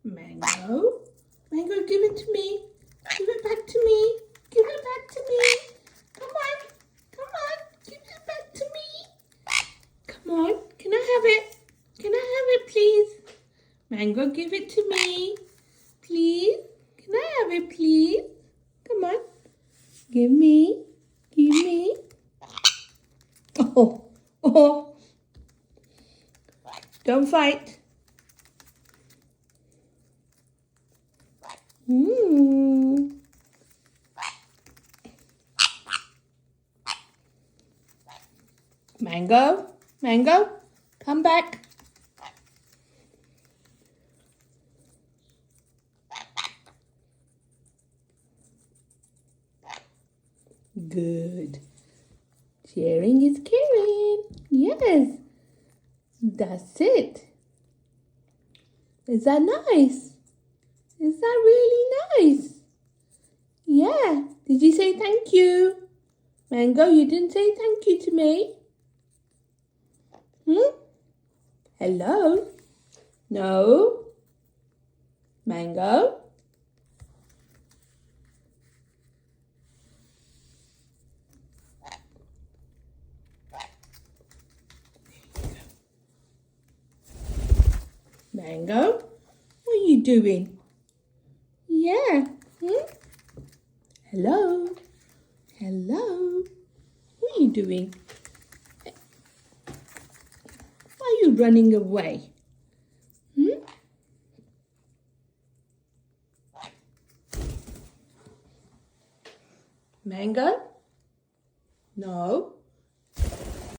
Mango. Mango, give it to me. Give it back to me. Give it back to me. Come on. Come on. Give it back to me. Come on. Can I have it? Can I have it, please? Mango, give it to me. Please. Can I have it, please? Come on. Give me. Give me. Oh. Oh. Don't fight. Mango, Mango, come back. Good. Sharing is caring. Yes, that's it. Is that nice? Is that really nice? Yeah. Did you say thank you? Mango, you didn't say thank you to me. Hello? No? Mango? Mango? What are you doing? Yeah. Hello? Hello? What are you doing? Why are you running away? Mango? No.